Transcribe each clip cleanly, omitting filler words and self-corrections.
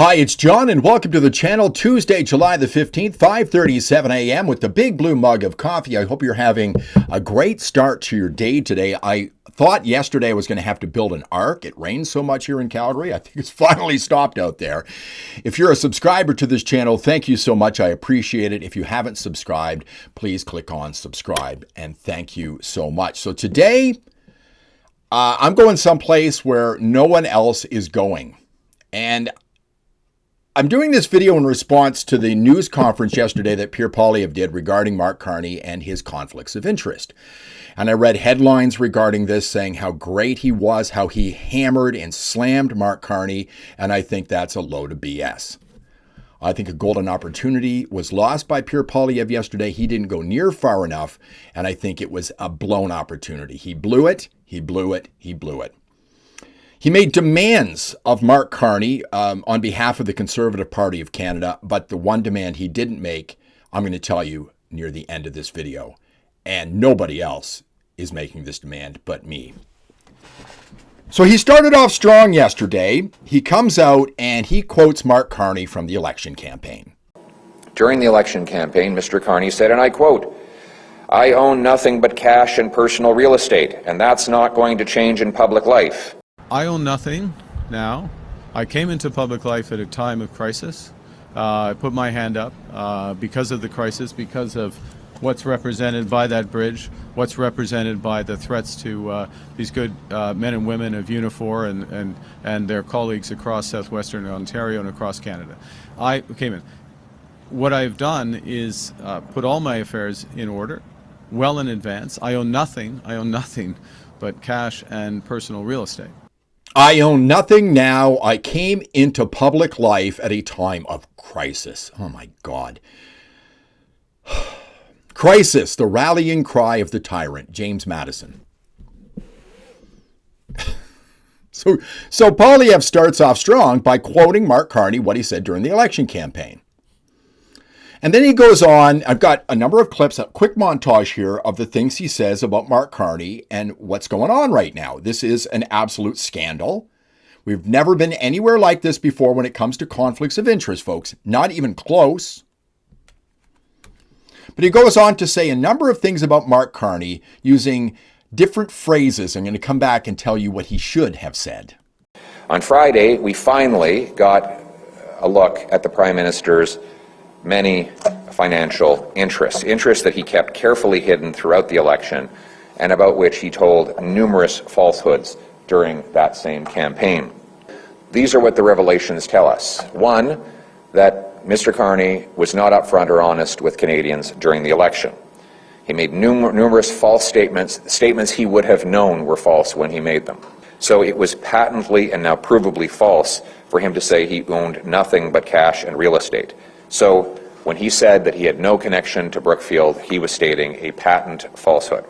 Hi, it's John, and welcome to the channel. Tuesday, July the 15th, 5:37 a.m. with the big blue mug of coffee. I hope you're having a great start to your day today. I thought yesterday I was going to have to build an ark. It rained so much here in Calgary. I think it's finally stopped out there. If you're a subscriber to this channel, thank you so much. I appreciate it. If you haven't subscribed, please click on subscribe, and thank you so much. So today, I'm going someplace where no one else is going. And I'm doing this video in response to the news conference yesterday that Pierre Poilievre did regarding Mark Carney and his conflicts of interest. And I read headlines regarding this saying how great he was, how he hammered and slammed Mark Carney, and I think that's a load of BS. I think a golden opportunity was lost by Pierre Poilievre yesterday. He didn't go near far enough, and I think it was a blown opportunity. He blew it, he blew it, he blew it. He made demands of Mark Carney on behalf of the Conservative Party of Canada, but the one demand he didn't make, I'm going to tell you near the end of this video. And nobody else is making this demand but me. So he started off strong yesterday. He comes out and he quotes Mark Carney from the election campaign. During the election campaign, Mr. Carney said, and I quote, "I own nothing but cash and personal real estate, and that's not going to change in public life." I own nothing now. I came into public life at a time of crisis. I put my hand up because of the crisis, because of what's represented by that bridge, what's represented by the threats to these good men and women of Unifor and their colleagues across southwestern Ontario and across Canada. I came in. What I've done is put all my affairs in order, well in advance. I own nothing but cash and personal real estate. I own nothing now. I came into public life at a time of crisis. Oh my God. Crisis, the rallying cry of the tyrant, James Madison. So Poilievre starts off strong by quoting Mark Carney, what he said during the election campaign. And then he goes on. I've got a number of clips, a quick montage here of the things he says about Mark Carney and what's going on right now. This is an absolute scandal. We've never been anywhere like this before when it comes to conflicts of interest, folks. Not even close. But he goes on to say a number of things about Mark Carney using different phrases. I'm going to come back and tell you what he should have said. On Friday, we finally got a look at the Prime Minister's many financial interests that he kept carefully hidden throughout the election and about which he told numerous falsehoods during that same campaign. These are what the revelations tell us. One, that Mr. Carney was not upfront or honest with Canadians during the election. He made numerous false statements he would have known were false when he made them. So it was patently and now provably false for him to say he owned nothing but cash and real estate. So when he said that he had no connection to Brookfield, he was stating a patent falsehood.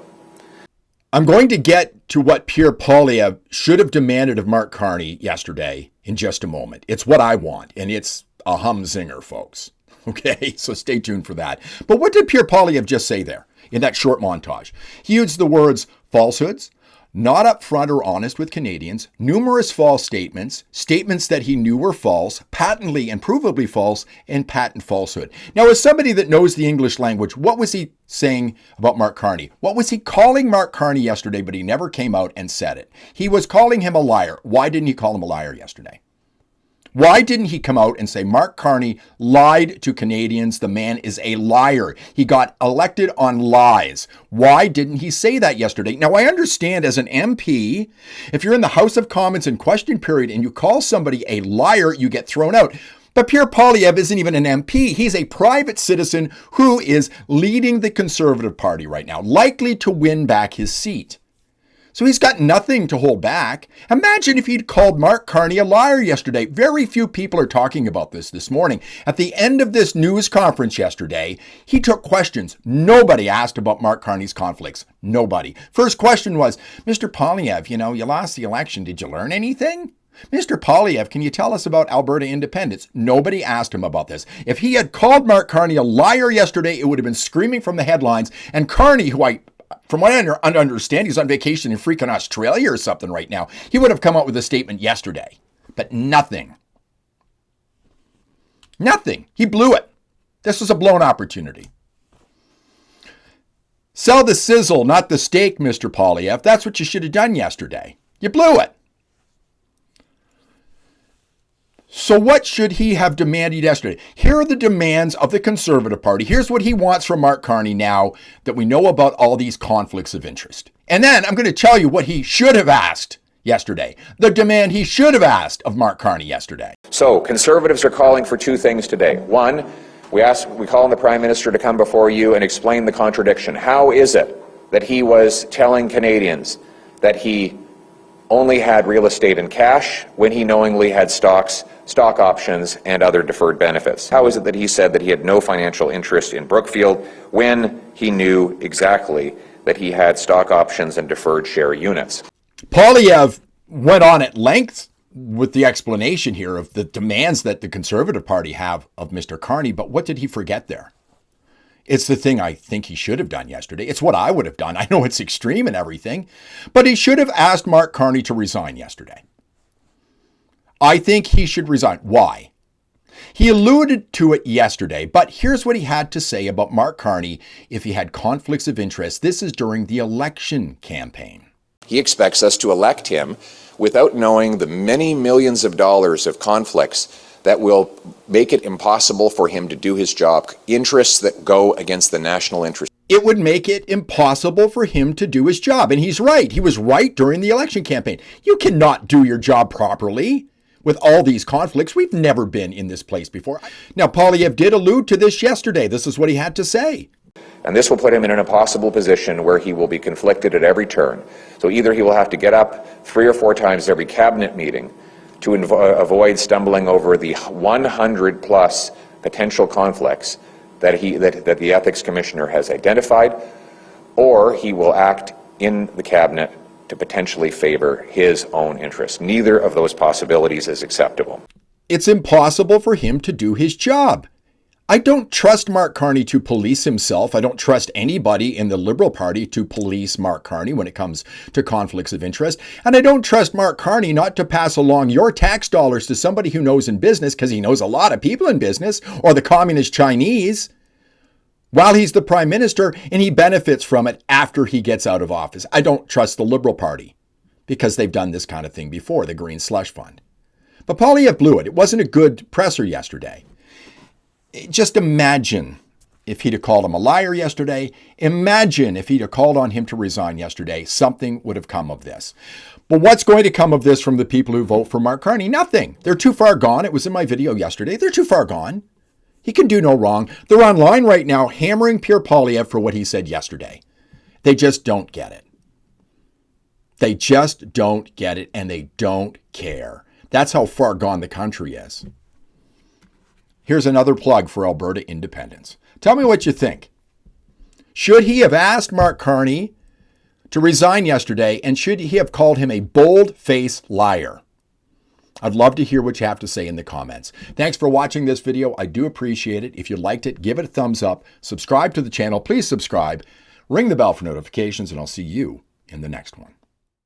I'm going to get to what Pierre Poilievre should have demanded of Mark Carney yesterday in just a moment. It's what I want, and it's a humzinger, folks. Okay, so stay tuned for that. But what did Pierre Poilievre just say there in that short montage? He used the words falsehoods, not upfront or honest with Canadians, numerous false statements, statements that he knew were false, patently and provably false, and patent falsehood. Now, as somebody that knows the English language, what was he saying about Mark Carney? What was he calling Mark Carney yesterday, but he never came out and said it? He was calling him a liar. Why didn't he call him a liar yesterday? Why didn't he come out and say Mark Carney lied to Canadians? The man is a liar. He got elected on lies. Why didn't he say that yesterday? Now, I understand as an MP, if you're in the House of Commons in question period and you call somebody a liar, you get thrown out. But Pierre Poilievre isn't even an MP. He's a private citizen who is leading the Conservative Party right now, likely to win back his seat. So he's got nothing to hold back. Imagine if he'd called Mark Carney a liar yesterday. Very few people are talking about this morning. At the end of this news conference yesterday, he took questions. Nobody asked about Mark Carney's conflicts. Nobody. First question was, Mr. Poilievre, you lost the election. Did you learn anything? Mr. Poilievre, can you tell us about Alberta independence? Nobody asked him about this. If he had called Mark Carney a liar yesterday, it would have been screaming from the headlines. And Carney, who from what I understand, he's on vacation in freaking Australia or something right now. He would have come out with a statement yesterday, but nothing. Nothing. He blew it. This was a blown opportunity. Sell the sizzle, not the steak, Mr. Poilievre. That's what you should have done yesterday. You blew it. So what should he have demanded yesterday? Here are the demands of the Conservative Party. Here's what he wants from Mark Carney now that we know about all these conflicts of interest. And then I'm going to tell you what he should have asked yesterday. The demand he should have asked of Mark Carney yesterday. So Conservatives are calling for two things today. One, we call on the Prime Minister to come before you and explain the contradiction. How is it that he was telling Canadians that he only had real estate and cash when he knowingly had stock options and other deferred benefits? How is it that he said that he had no financial interest in Brookfield when he knew exactly that he had stock options and deferred share units? Poilievre went on at length with the explanation here of the demands that the Conservative Party have of Mr. Carney, but what did he forget there? It's the thing I think he should have done yesterday. It's what I would have done. I know it's extreme and everything, but he should have asked Mark Carney to resign yesterday. I think he should resign. Why? He alluded to it yesterday, but here's what he had to say about Mark Carney if he had conflicts of interest. This is during the election campaign. He expects us to elect him without knowing the many millions of dollars of conflicts that will make it impossible for him to do his job, interests that go against the national interest. It would make it impossible for him to do his job. And he's right. He was right during the election campaign. You cannot do your job properly with all these conflicts. We've never been in this place before. Now, Poilievre did allude to this yesterday. This is what he had to say. And this will put him in an impossible position where he will be conflicted at every turn. So either he will have to get up 3 or 4 times every cabinet meeting to avoid stumbling over the 100 plus potential conflicts that the Ethics Commissioner has identified, or he will act in the cabinet to potentially favor his own interests. Neither of those possibilities is acceptable. It's impossible for him to do his job. I don't trust Mark Carney to police himself. I don't trust anybody in the Liberal Party to police Mark Carney when it comes to conflicts of interest. And I don't trust Mark Carney not to pass along your tax dollars to somebody who knows in business, because he knows a lot of people in business, or the communist Chinese, while he's the Prime Minister, and he benefits from it after he gets out of office. I don't trust the Liberal Party because they've done this kind of thing before, the Green Slush Fund. But Poilievre blew it. It wasn't a good presser yesterday. Just imagine if he'd have called him a liar yesterday. Imagine if he'd have called on him to resign yesterday. Something would have come of this. But what's going to come of this from the people who vote for Mark Carney? Nothing. They're too far gone. It was in my video yesterday. They're too far gone. He can do no wrong. They're online right now hammering Pierre Poilievre for what he said yesterday. They just don't get it. They just don't get it, and they don't care. That's how far gone the country is. Here's another plug for Alberta independence. Tell me what you think. Should he have asked Mark Carney to resign yesterday, and should he have called him a bold-faced liar? I'd love to hear what you have to say in the comments. Thanks for watching this video. I do appreciate it. If you liked it, give it a thumbs up. Subscribe to the channel. Please subscribe. Ring the bell for notifications, and I'll see you in the next one.